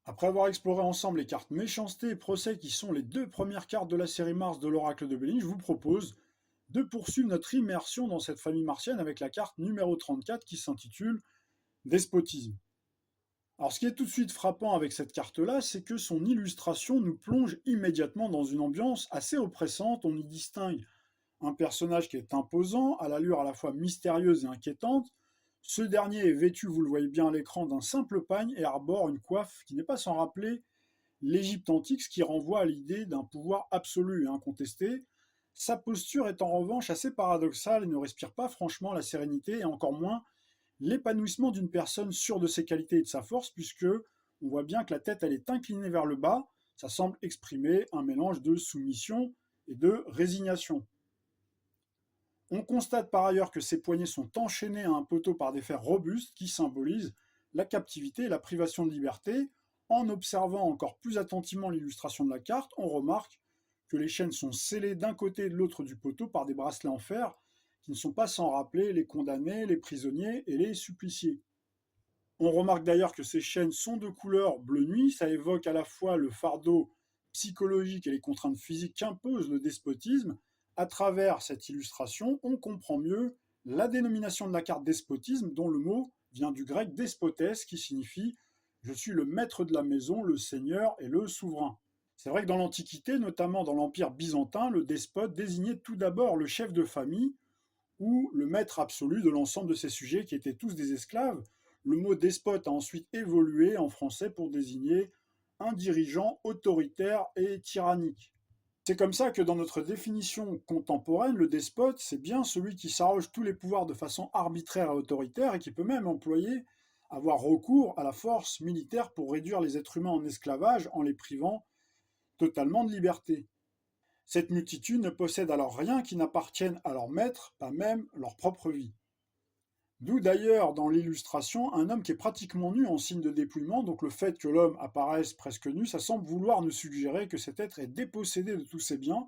Après avoir exploré ensemble les cartes Méchanceté et Procès qui sont les deux premières cartes de la série Mars de l'Oracle de Béline, je vous propose de poursuivre notre immersion dans cette famille martienne avec la carte numéro 34 qui s'intitule Despotisme. Alors ce qui est tout de suite frappant avec cette carte-là, c'est que son illustration nous plonge immédiatement dans une ambiance assez oppressante. On y distingue un personnage qui est imposant, à l'allure à la fois mystérieuse et inquiétante. Ce dernier est vêtu, vous le voyez bien à l'écran, d'un simple pagne et arbore une coiffe qui n'est pas sans rappeler l'Égypte antique, ce qui renvoie à l'idée d'un pouvoir absolu et incontesté. Sa posture est en revanche assez paradoxale et ne respire pas franchement la sérénité et encore moins l'épanouissement d'une personne sûre de ses qualités et de sa force, puisque on voit bien que la tête elle est inclinée vers le bas. Ça semble exprimer un mélange de soumission et de résignation. On constate par ailleurs que ses poignets sont enchaînés à un poteau par des fers robustes qui symbolisent la captivité et la privation de liberté. En observant encore plus attentivement l'illustration de la carte, on remarque que les chaînes sont scellées d'un côté et de l'autre du poteau par des bracelets en fer qui ne sont pas sans rappeler les condamnés, les prisonniers et les suppliciés. On remarque d'ailleurs que ces chaînes sont de couleur bleu nuit, ça évoque à la fois le fardeau psychologique et les contraintes physiques qu'impose le despotisme. À travers cette illustration, on comprend mieux la dénomination de la carte despotisme, dont le mot vient du grec despotes, qui signifie je suis le maître de la maison, le seigneur et le souverain. C'est vrai que dans l'Antiquité, notamment dans l'Empire byzantin, le despote désignait tout d'abord le chef de famille ou le maître absolu de l'ensemble de ses sujets qui étaient tous des esclaves. Le mot despote a ensuite évolué en français pour désigner un dirigeant autoritaire et tyrannique. C'est comme ça que dans notre définition contemporaine, le despote, c'est bien celui qui s'arroge tous les pouvoirs de façon arbitraire et autoritaire et qui peut même avoir recours à la force militaire pour réduire les êtres humains en esclavage en les privant totalement de liberté. Cette multitude ne possède alors rien qui n'appartienne à leur maître, pas même leur propre vie. D'où d'ailleurs dans l'illustration un homme qui est pratiquement nu en signe de dépouillement, donc le fait que l'homme apparaisse presque nu, ça semble vouloir nous suggérer que cet être est dépossédé de tous ses biens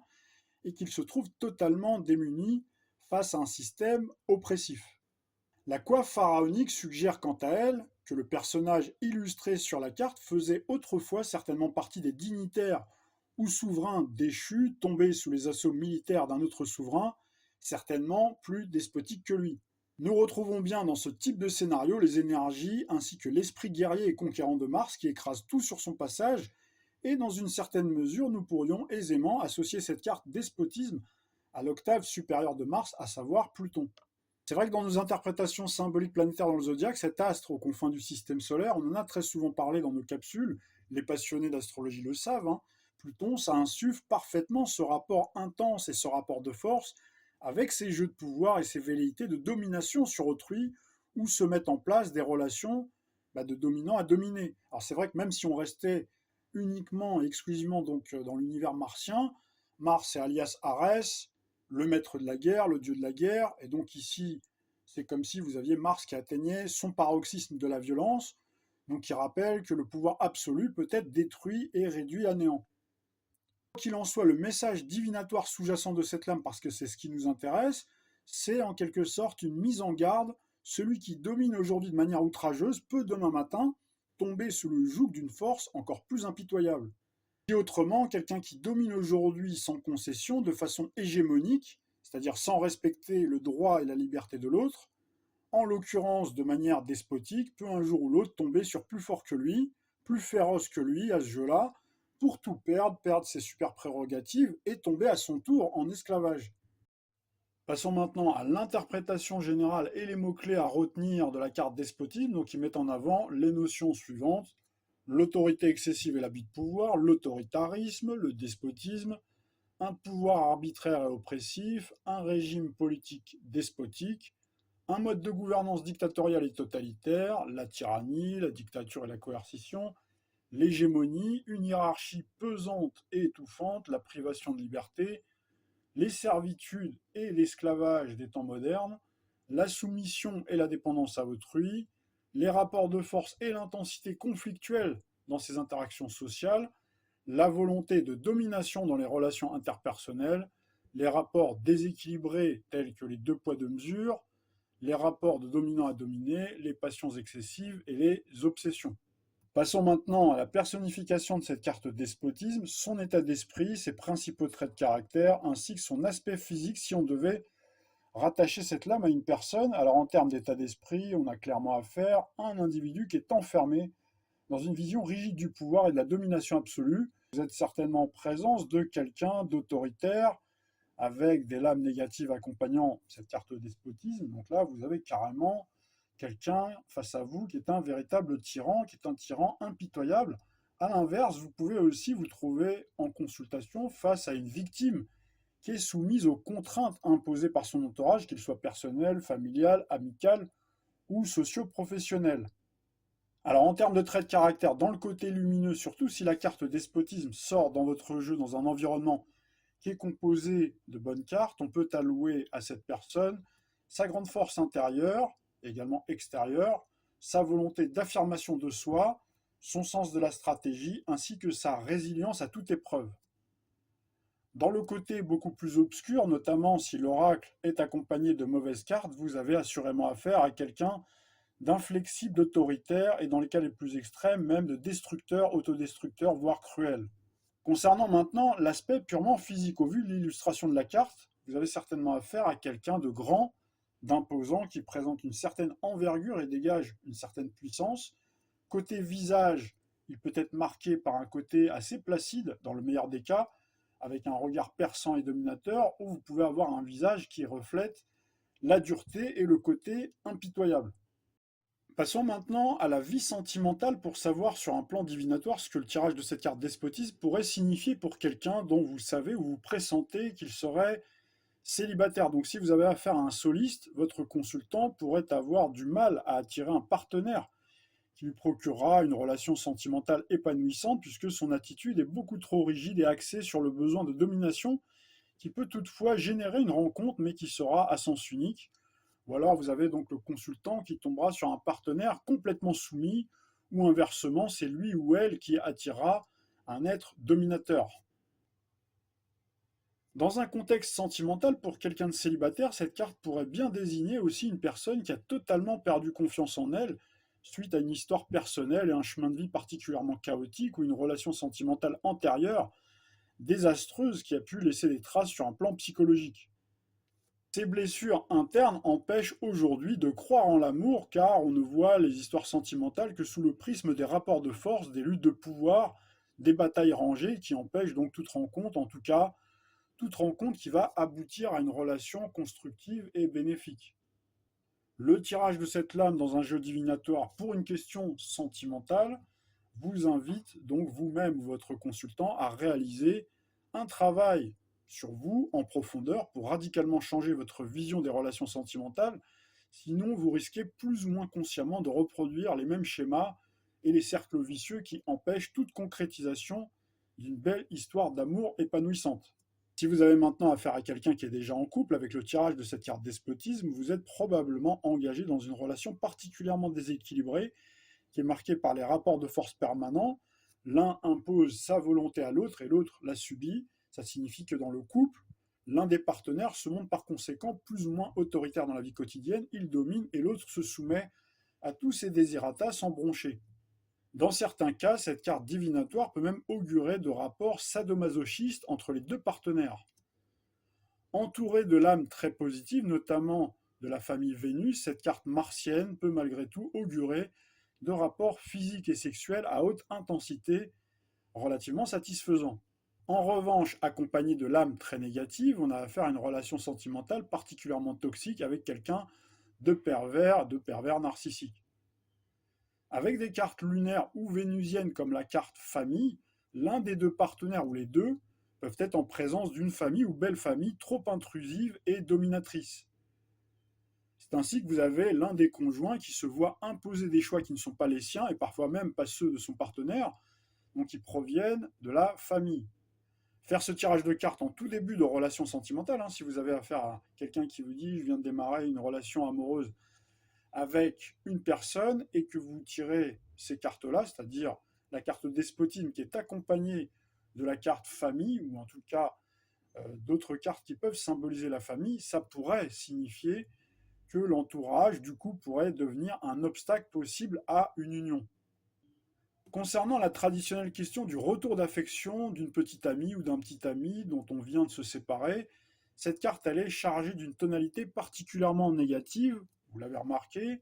et qu'il se trouve totalement démuni face à un système oppressif. La coiffe pharaonique suggère quant à elle que le personnage illustré sur la carte faisait autrefois certainement partie des dignitaires ou souverains déchus tombés sous les assauts militaires d'un autre souverain, certainement plus despotique que lui. Nous retrouvons bien dans ce type de scénario les énergies ainsi que l'esprit guerrier et conquérant de Mars qui écrase tout sur son passage, et dans une certaine mesure, nous pourrions aisément associer cette carte despotisme à l'octave supérieure de Mars, à savoir Pluton. C'est vrai que dans nos interprétations symboliques planétaires dans le zodiaque, cet astre aux confins du système solaire, on en a très souvent parlé dans nos capsules, les passionnés d'astrologie le savent, Pluton, ça insuffle parfaitement ce rapport intense et ce rapport de force avec ses jeux de pouvoir et ses velléités de domination sur autrui, où se mettent en place des relations de dominant à dominé. Alors c'est vrai que même si on restait uniquement et exclusivement donc dans l'univers martien, Mars c'est alias Arès, le maître de la guerre, le dieu de la guerre, et donc ici c'est comme si vous aviez Mars qui atteignait son paroxysme de la violence, donc qui rappelle que le pouvoir absolu peut être détruit et réduit à néant. Quoi qu'il en soit, le message divinatoire sous-jacent de cette lame, parce que c'est ce qui nous intéresse, c'est en quelque sorte une mise en garde. Celui qui domine aujourd'hui de manière outrageuse peut demain matin tomber sous le joug d'une force encore plus impitoyable. Et autrement, quelqu'un qui domine aujourd'hui sans concession, de façon hégémonique, c'est-à-dire sans respecter le droit et la liberté de l'autre, en l'occurrence de manière despotique, peut un jour ou l'autre tomber sur plus fort que lui, plus féroce que lui à ce jeu-là, pour tout perdre, perdre ses super prérogatives et tomber à son tour en esclavage. Passons maintenant à l'interprétation générale et les mots-clés à retenir de la carte despotisme, donc qui met en avant les notions suivantes: l'autorité excessive et l'abus de pouvoir, l'autoritarisme, le despotisme, un pouvoir arbitraire et oppressif, un régime politique despotique, un mode de gouvernance dictatorial et totalitaire, la tyrannie, la dictature et la coercition, l'hégémonie, une hiérarchie pesante et étouffante, la privation de liberté, les servitudes et l'esclavage des temps modernes, la soumission et la dépendance à autrui, les rapports de force et l'intensité conflictuelle dans ces interactions sociales, la volonté de domination dans les relations interpersonnelles, les rapports déséquilibrés tels que les deux poids deux mesures, les rapports de dominant à dominé, les passions excessives et les obsessions. Passons maintenant à la personnification de cette carte despotisme, son état d'esprit, ses principaux traits de caractère, ainsi que son aspect physique si on devait rattacher cette lame à une personne. Alors en termes d'état d'esprit, on a clairement affaire à un individu qui est enfermé dans une vision rigide du pouvoir et de la domination absolue. Vous êtes certainement en présence de quelqu'un d'autoritaire, avec des lames négatives accompagnant cette carte despotisme. Donc là, vous avez carrément quelqu'un face à vous qui est un véritable tyran, qui est un tyran impitoyable. À l'inverse, vous pouvez aussi vous trouver en consultation face à une victime qui est soumise aux contraintes imposées par son entourage, qu'il soit personnel, familial, amical ou socio-professionnel. Alors en termes de traits de caractère, dans le côté lumineux, surtout si la carte despotisme sort dans votre jeu dans un environnement qui est composé de bonnes cartes, on peut allouer à cette personne sa grande force intérieure, également extérieure, sa volonté d'affirmation de soi, son sens de la stratégie, ainsi que sa résilience à toute épreuve. Dans le côté beaucoup plus obscur, notamment si l'oracle est accompagné de mauvaises cartes, vous avez assurément affaire à quelqu'un d'inflexible, d'autoritaire et dans les cas les plus extrêmes, même de destructeur, autodestructeur, voire cruel. Concernant maintenant l'aspect purement physique, au vu de l'illustration de la carte, vous avez certainement affaire à quelqu'un de grand, d'imposant, qui présente une certaine envergure et dégage une certaine puissance. Côté visage, il peut être marqué par un côté assez placide, dans le meilleur des cas, avec un regard perçant et dominateur, ou vous pouvez avoir un visage qui reflète la dureté et le côté impitoyable. Passons maintenant à la vie sentimentale pour savoir sur un plan divinatoire ce que le tirage de cette carte despotisme pourrait signifier pour quelqu'un dont vous savez ou vous pressentez qu'il serait célibataire. Donc si vous avez affaire à un soliste, votre consultant pourrait avoir du mal à attirer un partenaire qui lui procurera une relation sentimentale épanouissante puisque son attitude est beaucoup trop rigide et axée sur le besoin de domination qui peut toutefois générer une rencontre mais qui sera à sens unique. Ou alors vous avez donc le consultant qui tombera sur un partenaire complètement soumis, ou inversement, c'est lui ou elle qui attirera un être dominateur. Dans un contexte sentimental, pour quelqu'un de célibataire, cette carte pourrait bien désigner aussi une personne qui a totalement perdu confiance en elle suite à une histoire personnelle et un chemin de vie particulièrement chaotique ou une relation sentimentale antérieure désastreuse qui a pu laisser des traces sur un plan psychologique. Ces blessures internes empêchent aujourd'hui de croire en l'amour car on ne voit les histoires sentimentales que sous le prisme des rapports de force, des luttes de pouvoir, des batailles rangées qui empêchent donc toute rencontre, en tout cas toute rencontre qui va aboutir à une relation constructive et bénéfique. Le tirage de cette lame dans un jeu divinatoire pour une question sentimentale vous invite donc vous-même ou votre consultant à réaliser un travail sur vous en profondeur pour radicalement changer votre vision des relations sentimentales. Sinon, vous risquez plus ou moins consciemment de reproduire les mêmes schémas et les cercles vicieux qui empêchent toute concrétisation d'une belle histoire d'amour épanouissante. Si vous avez maintenant affaire à quelqu'un qui est déjà en couple, avec le tirage de cette carte despotisme, vous êtes probablement engagé dans une relation particulièrement déséquilibrée qui est marquée par les rapports de force permanents. L'un impose sa volonté à l'autre et l'autre la subit. Ça signifie que dans le couple, l'un des partenaires se montre par conséquent plus ou moins autoritaire dans la vie quotidienne, il domine et l'autre se soumet à tous ses désirata sans broncher. Dans certains cas, cette carte divinatoire peut même augurer de rapports sadomasochistes entre les deux partenaires. Entourée de lames très positives, notamment de la famille Vénus, cette carte martienne peut malgré tout augurer de rapports physiques et sexuels à haute intensité relativement satisfaisants. En revanche, accompagné de lames très négatives, on a affaire à une relation sentimentale particulièrement toxique avec quelqu'un de pervers narcissique. Avec des cartes lunaires ou vénusiennes comme la carte famille, l'un des deux partenaires ou les deux peuvent être en présence d'une famille ou belle famille trop intrusive et dominatrice. C'est ainsi que vous avez l'un des conjoints qui se voit imposer des choix qui ne sont pas les siens et parfois même pas ceux de son partenaire, donc qui proviennent de la famille. Faire ce tirage de cartes en tout début de relation sentimentale, si vous avez affaire à quelqu'un qui vous dit je viens de démarrer une relation amoureuse avec une personne et que vous tirez ces cartes-là, c'est-à-dire la carte despotisme qui est accompagnée de la carte famille, ou en tout cas d'autres cartes qui peuvent symboliser la famille, ça pourrait signifier que l'entourage, du coup, pourrait devenir un obstacle possible à une union. Concernant la traditionnelle question du retour d'affection d'une petite amie ou d'un petit ami dont on vient de se séparer, cette carte elle est chargée d'une tonalité particulièrement négative, vous l'avez remarqué.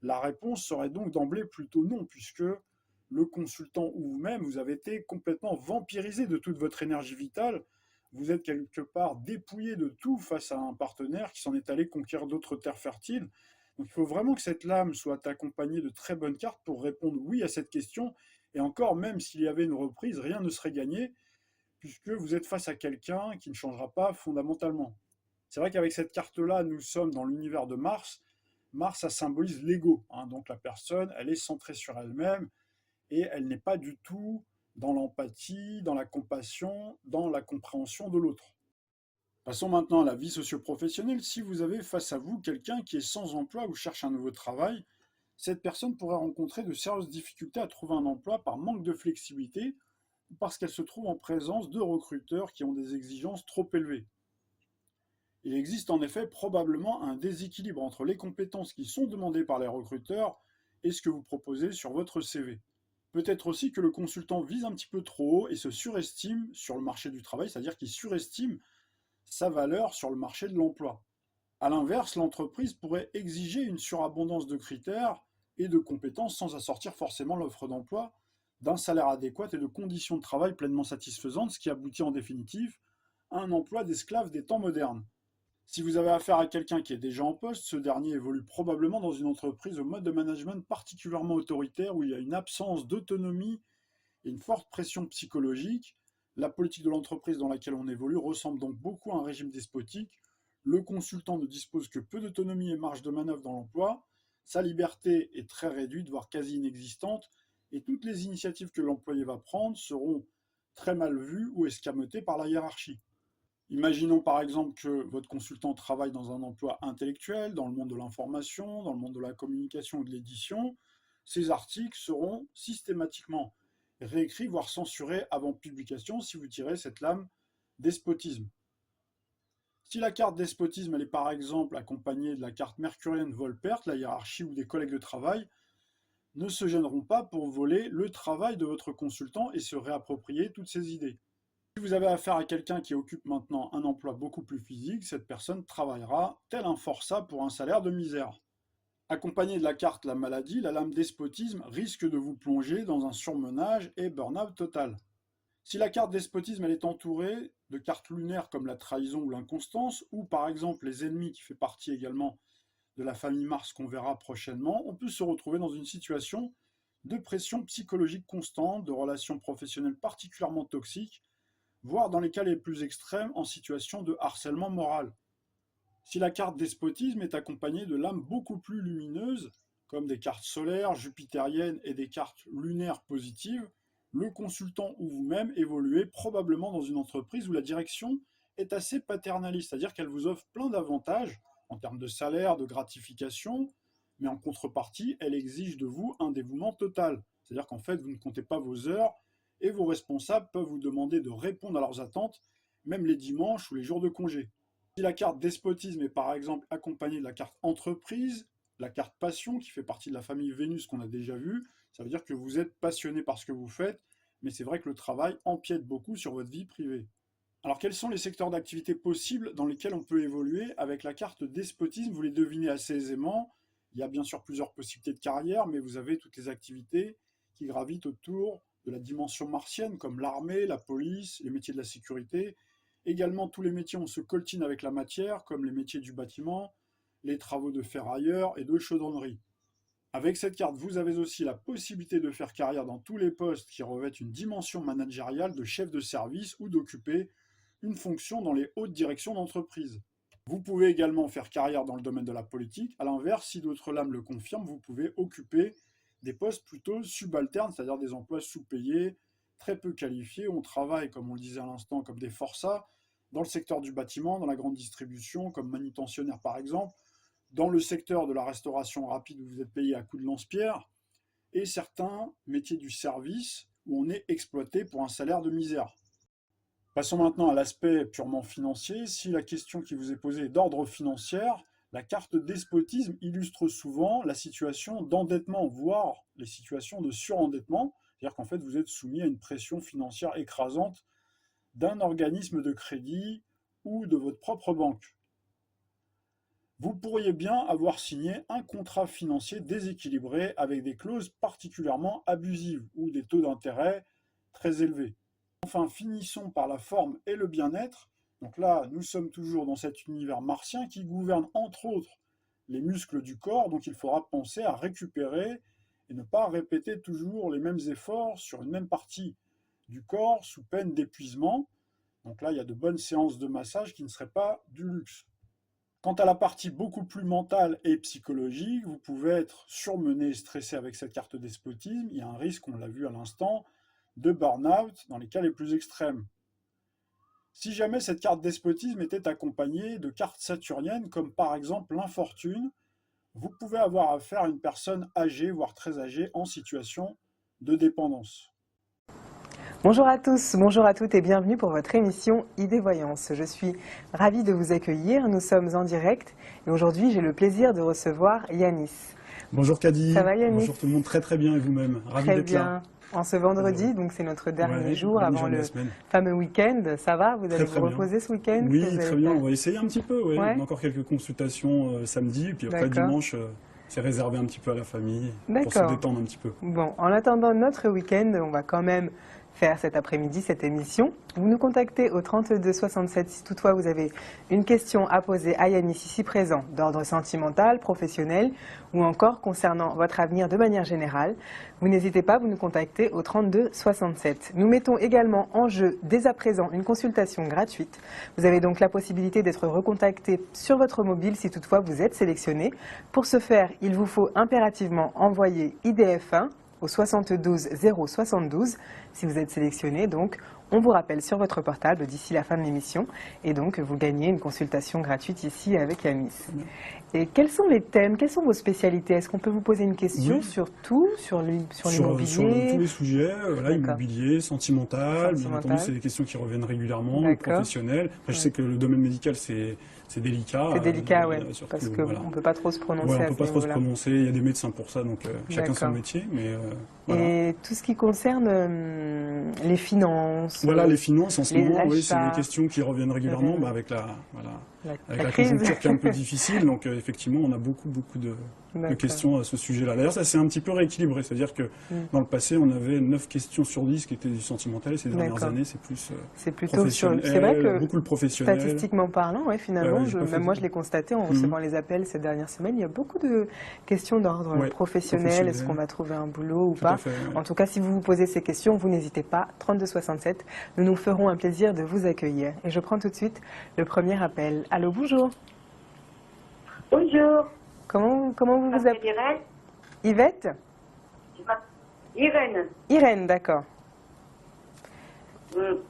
La réponse serait donc d'emblée plutôt non, puisque le consultant ou vous-même, vous avez été complètement vampirisé de toute votre énergie vitale. Vous êtes quelque part dépouillé de tout face à un partenaire qui s'en est allé conquérir d'autres terres fertiles. Donc il faut vraiment que cette lame soit accompagnée de très bonnes cartes pour répondre oui à cette question. Et encore, même s'il y avait une reprise, rien ne serait gagné, puisque vous êtes face à quelqu'un qui ne changera pas fondamentalement. C'est vrai qu'avec cette carte-là, nous sommes dans l'univers de Mars. Mars, ça symbolise l'ego, hein, donc la personne, elle est centrée sur elle-même et elle n'est pas du tout dans l'empathie, dans la compassion, dans la compréhension de l'autre. Passons maintenant à la vie socio-professionnelle. Si vous avez face à vous quelqu'un qui est sans emploi ou cherche un nouveau travail, cette personne pourrait rencontrer de sérieuses difficultés à trouver un emploi par manque de flexibilité ou parce qu'elle se trouve en présence de recruteurs qui ont des exigences trop élevées. Il existe en effet probablement un déséquilibre entre les compétences qui sont demandées par les recruteurs et ce que vous proposez sur votre CV. Peut-être aussi que le consultant vise un petit peu trop haut et se surestime sur le marché du travail, c'est-à-dire qu'il surestime sa valeur sur le marché de l'emploi. A l'inverse, l'entreprise pourrait exiger une surabondance de critères et de compétences sans assortir forcément l'offre d'emploi d'un salaire adéquat et de conditions de travail pleinement satisfaisantes, ce qui aboutit en définitive à un emploi d'esclave des temps modernes. Si vous avez affaire à quelqu'un qui est déjà en poste, ce dernier évolue probablement dans une entreprise au mode de management particulièrement autoritaire où il y a une absence d'autonomie et une forte pression psychologique. La politique de l'entreprise dans laquelle on évolue ressemble donc beaucoup à un régime despotique. Le consultant ne dispose que peu d'autonomie et marge de manœuvre dans l'emploi. Sa liberté est très réduite, voire quasi inexistante, et toutes les initiatives que l'employé va prendre seront très mal vues ou escamotées par la hiérarchie. Imaginons par exemple que votre consultant travaille dans un emploi intellectuel, dans le monde de l'information, dans le monde de la communication ou de l'édition. Ces articles seront systématiquement réécrits, voire censurés avant publication si vous tirez cette lame despotisme. Si la carte despotisme elle est par exemple accompagnée de la carte mercurienne vol-perte, la hiérarchie ou des collègues de travail ne se gêneront pas pour voler le travail de votre consultant et se réapproprier toutes ses idées. Si vous avez affaire à quelqu'un qui occupe maintenant un emploi beaucoup plus physique, cette personne travaillera tel un forçat pour un salaire de misère. Accompagnée de la carte la maladie, la lame despotisme risque de vous plonger dans un surmenage et burn-out total. Si la carte despotisme elle est entourée de cartes lunaires comme la trahison ou l'inconstance, ou par exemple les ennemis qui fait partie également de la famille Mars qu'on verra prochainement, on peut se retrouver dans une situation de pression psychologique constante, de relations professionnelles particulièrement toxiques, voire dans les cas les plus extrêmes en situation de harcèlement moral. Si la carte despotisme est accompagnée de lames beaucoup plus lumineuses, comme des cartes solaires, jupitériennes et des cartes lunaires positives, le consultant ou vous-même évoluez probablement dans une entreprise où la direction est assez paternaliste, c'est-à-dire qu'elle vous offre plein d'avantages en termes de salaire, de gratification, mais en contrepartie, elle exige de vous un dévouement total. C'est-à-dire qu'en fait, vous ne comptez pas vos heures et vos responsables peuvent vous demander de répondre à leurs attentes, même les dimanches ou les jours de congé. Si la carte despotisme est par exemple accompagnée de la carte entreprise, la carte passion qui fait partie de la famille Vénus qu'on a déjà vue, ça veut dire que vous êtes passionné par ce que vous faites, mais c'est vrai que le travail empiète beaucoup sur votre vie privée. Alors quels sont les secteurs d'activité possibles dans lesquels on peut évoluer avec la carte despotisme? Vous les devinez assez aisément. Il y a bien sûr plusieurs possibilités de carrière, mais vous avez toutes les activités qui gravitent autour de la dimension martienne, comme l'armée, la police, les métiers de la sécurité. Également, tous les métiers, on se coltine avec la matière, comme les métiers du bâtiment, les travaux de ferrailleurs et de chaudronnerie. Avec cette carte, vous avez aussi la possibilité de faire carrière dans tous les postes qui revêtent une dimension managériale de chef de service ou d'occuper une fonction dans les hautes directions d'entreprise. Vous pouvez également faire carrière dans le domaine de la politique. À l'inverse, si d'autres lames le confirment, vous pouvez occuper des postes plutôt subalternes, c'est-à-dire des emplois sous-payés, très peu qualifiés. On travaille, comme on le disait à l'instant, comme des forçats, dans le secteur du bâtiment, dans la grande distribution, comme manutentionnaire par exemple, dans le secteur de la restauration rapide où vous êtes payé à coups de lance-pierre, et certains métiers du service où on est exploité pour un salaire de misère. Passons maintenant à l'aspect purement financier. Si la question qui vous est posée est d'ordre financier, la carte despotisme illustre souvent la situation d'endettement, voire les situations de surendettement, C'est-à-dire qu'en fait, vous êtes soumis à une pression financière écrasante d'un organisme de crédit ou de votre propre banque. Vous pourriez bien avoir signé un contrat financier déséquilibré avec des clauses particulièrement abusives ou des taux d'intérêt très élevés. Enfin, finissons par la forme et le bien-être. Donc là, nous sommes toujours dans cet univers martien qui gouverne entre autres les muscles du corps, donc il faudra penser à récupérer et ne pas répéter toujours les mêmes efforts sur une même partie du corps sous peine d'épuisement. Donc là, il y a de bonnes séances de massage qui ne seraient pas du luxe. Quant à la partie beaucoup plus mentale et psychologique, vous pouvez être surmené et stressé avec cette carte despotisme. Il y a un risque, on l'a vu à l'instant, de burn-out dans les cas les plus extrêmes. Si jamais cette carte despotisme était accompagnée de cartes saturniennes, comme par exemple l'infortune, vous pouvez avoir affaire à une personne âgée, voire très âgée, en situation de dépendance. Bonjour à tous, bonjour à toutes et bienvenue pour votre émission Idées Voyance. Je suis ravie de vous accueillir, nous sommes en direct et aujourd'hui j'ai le plaisir de recevoir Yanis. Bonjour Kadi. Ça va Yanis? Bonjour tout le monde, très très bien et vous-même? Ravi d'être là. En ce vendredi, donc c'est notre dernier jour avant le fameux week-end. Ça va? Vous allez vous reposer ce week-end? Oui, très bien, on va essayer un petit peu. On a encore quelques consultations samedi, et puis après dimanche, c'est réservé un petit peu à la famille pour se détendre un petit peu. Bon, en attendant notre week-end, on va quand même faire cet après-midi cette émission. Vous nous contactez au 32 67 si toutefois vous avez une question à poser à Yanis ici présent, d'ordre sentimental, professionnel ou encore concernant votre avenir de manière générale. Vous n'hésitez pas, vous nous contactez au 32 67. Nous mettons également en jeu dès à présent une consultation gratuite. Vous avez donc la possibilité d'être recontacté sur votre mobile si toutefois vous êtes sélectionné. Pour ce faire, il vous faut impérativement envoyer IDF1 au 72 072 si vous êtes sélectionné. Donc, on vous rappelle sur votre portable d'ici la fin de l'émission et donc vous gagnez une consultation gratuite ici avec Yanis. Et quels sont les thèmes, quelles sont vos spécialités? Est-ce qu'on peut vous poser une question sur tout, sur l'immobilier? Sur tous les sujets, immobilier, sentimental, bien entendu c'est des questions qui reviennent régulièrement, professionnelles. Après, je sais que le domaine médical c'est délicat. C'est délicat, oui, parce qu'on ne peut pas trop se prononcer. On ne peut pas trop se prononcer, il y a des médecins pour ça, donc chacun son métier. Mais, Et tout ce qui concerne les finances? Voilà, les finances en ce moment, oui, c'est des questions qui reviennent régulièrement avec la conjoncture qui est un peu difficile. Donc effectivement, on a beaucoup de questions à ce sujet-là. D'ailleurs, ça s'est un petit peu rééquilibré, c'est-à-dire que dans le passé, on avait 9 questions sur 10 qui étaient du sentimental, et ces dernières années, c'est plus professionnel. C'est vrai que beaucoup le professionnel. Statistiquement parlant, finalement, même moi je l'ai constaté en recevant les appels ces dernières semaines, il y a beaucoup de questions d'ordre professionnel. Est-ce qu'on va trouver un boulot ou pas? En tout cas, si vous vous posez ces questions, vous n'hésitez pas, 32 67, nous nous ferons un plaisir de vous accueillir. Et je prends tout de suite le premier appel. Allô, bonjour. Bonjour. Comment vous vous appelez? Irène. Yvette? Irène. Irène, d'accord.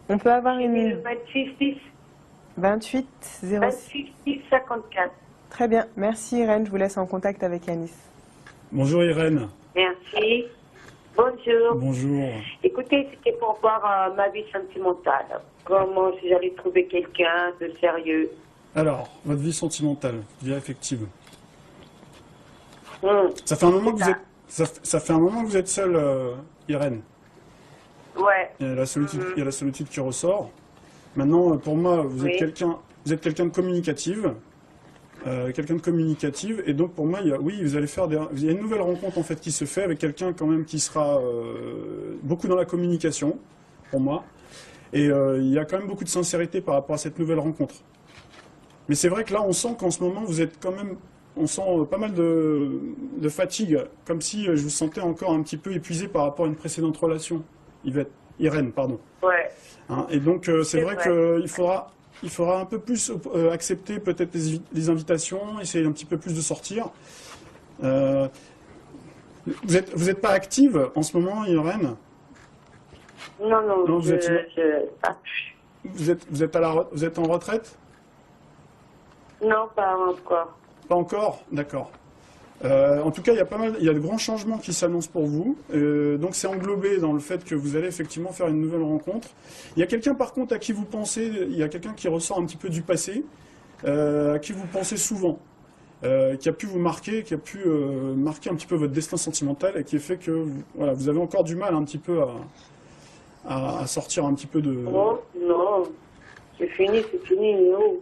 On peut avoir une... 28 06 54. Très bien, merci Irène, je vous laisse en contact avec Yanis. Bonjour Irène. Merci. Bonjour. Bonjour. Écoutez, c'était pour voir ma vie sentimentale. Comment si j'allais trouver quelqu'un de sérieux? Alors, votre vie sentimentale, vie affective. Ça fait un moment que vous êtes, ça fait un moment que vous êtes seule, Irène. Ouais. Il y a la solitude qui ressort. Maintenant, pour moi, vous êtes quelqu'un de communicative. Et donc pour moi, vous allez faire il y a une nouvelle rencontre en fait qui se fait avec quelqu'un quand même qui sera beaucoup dans la communication, pour moi. Et il y a quand même beaucoup de sincérité par rapport à cette nouvelle rencontre. Mais c'est vrai que là, on sent qu'en ce moment, vous êtes quand même... On sent pas mal de fatigue, comme si je vous sentais encore un petit peu épuisé par rapport à une précédente relation. Irène, pardon. Ouais. Et donc, c'est vrai qu'il faudra un peu plus accepter peut-être les invitations, essayer un petit peu plus de sortir. Vous êtes pas active en ce moment, Irène? Non, vous êtes en retraite? Non, pas encore. Pas encore? D'accord. En tout cas, il y a de grands changements qui s'annoncent pour vous. Donc c'est englobé dans le fait que vous allez effectivement faire une nouvelle rencontre. Il y a quelqu'un par contre à qui vous pensez, il y a quelqu'un qui ressort un petit peu du passé, à qui vous pensez souvent. qui a pu vous marquer, qui a pu marquer un petit peu votre destin sentimental et qui fait que voilà, vous avez encore du mal un petit peu à sortir un petit peu de... Non, non, c'est fini, non.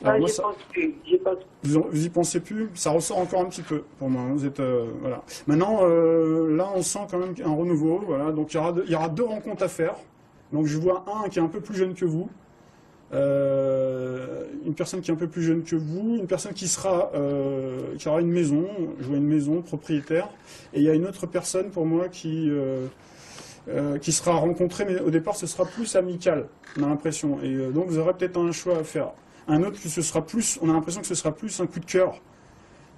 Alors moi, J'y pense plus, j'y pense plus. vous y pensez plus, ça ressort encore un petit peu pour moi. Vous êtes voilà. Maintenant, là, on sent quand même un renouveau. Voilà, donc il y aura 2 rencontres à faire. Donc je vois un qui est un peu plus jeune que vous, une personne qui est un peu plus jeune que vous, une personne qui aura une maison, je vois une maison propriétaire, et il y a une autre personne pour moi qui sera rencontrée, mais au départ ce sera plus amical, on a l'impression, et donc vous aurez peut-être un choix à faire. Un autre qui ce sera plus, on a l'impression que ce sera plus un coup de cœur.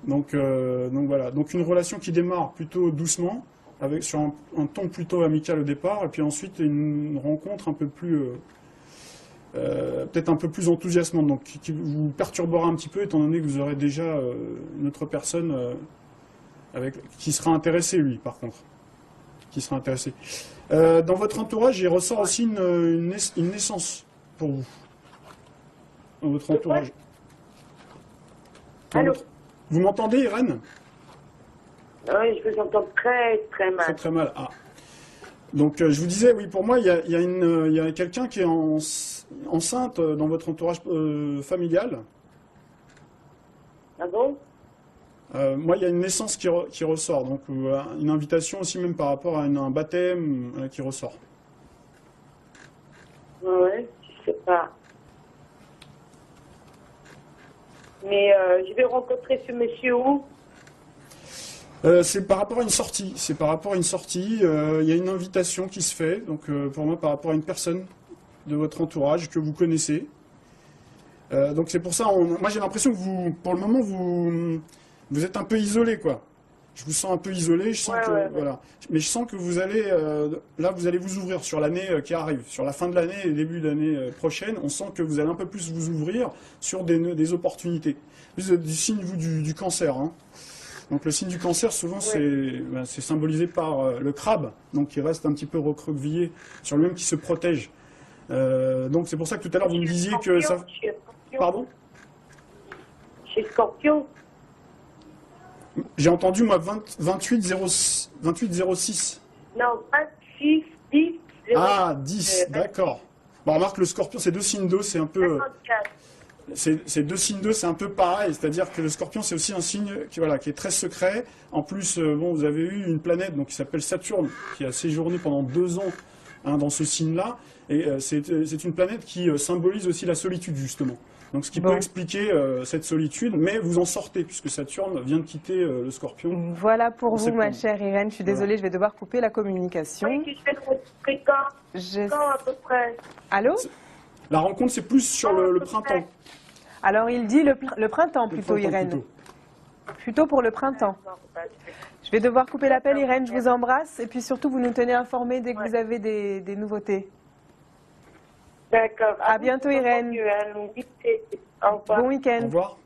Donc voilà, donc une relation qui démarre plutôt doucement, sur un ton plutôt amical au départ, et puis ensuite une rencontre un peu plus, peut-être un peu plus enthousiasmante, donc qui vous perturbera un petit peu, étant donné que vous aurez déjà une autre personne qui sera intéressée, lui, par contre. Qui sera intéressé. Dans votre entourage, il ressort aussi une naissance pour vous. Dans votre entourage. Allô? Vous m'entendez, Irène? Oui, je vous entends très, très mal. Très très mal. Ah. Donc je vous disais, oui, pour moi, il y a quelqu'un qui est enceinte dans votre entourage familial. Ah bon? Moi, il y a une naissance qui ressort, donc une invitation aussi même par rapport à un baptême qui ressort. Ouais, je sais pas. Mais je vais rencontrer ce monsieur où? C'est par rapport à une sortie. C'est par rapport à une sortie. Il y a une invitation qui se fait, donc pour moi, par rapport à une personne de votre entourage que vous connaissez. Donc c'est pour ça, moi j'ai l'impression que vous, pour le moment, vous êtes un peu isolé, quoi. Je vous sens un peu isolé, je sens voilà. Mais je sens que vous allez, là, vous allez vous ouvrir sur l'année qui arrive, sur la fin de l'année et début de l'année prochaine. On sent que vous allez un peu plus vous ouvrir sur des opportunités. Vous êtes du signe, vous, du cancer, hein. Donc le signe du cancer, souvent, c'est symbolisé par le crabe, donc qui reste un petit peu recroquevillé sur lui-même, qui se protège. Donc c'est pour ça que tout à l'heure, vous me disiez que ça... Pardon? Chez Scorpion? J'ai entendu, moi, 2806. Non, 26, 10, 0. Ah, 10, d'accord. Bon, remarque, le scorpion, c'est 2 signes d'eau, c'est un peu... 54. C'est 2 signes d'eau, c'est un peu pareil, c'est-à-dire que le scorpion, c'est aussi un signe qui est très secret. En plus, bon, vous avez eu une planète donc, qui s'appelle Saturne, qui a séjourné pendant 2 ans dans ce signe-là. Et c'est une planète qui symbolise aussi la solitude, justement. Donc ce qui peut expliquer cette solitude, mais vous en sortez, puisque Saturne vient de quitter le Scorpion. Voilà pour vous, ma chère Irène. Je suis désolée, je vais devoir couper la communication. Oui, tu sais quand à peu près? Allô? La rencontre, c'est plus sur le printemps. Alors, il dit le printemps plutôt, Irène. Plutôt pour le printemps. Je vais devoir couper l'appel, Irène. Je vous embrasse. Et puis surtout, vous nous tenez informés dès que vous avez des nouveautés. D'accord. À bientôt, Irène. Au revoir. Bon week-end. Au revoir.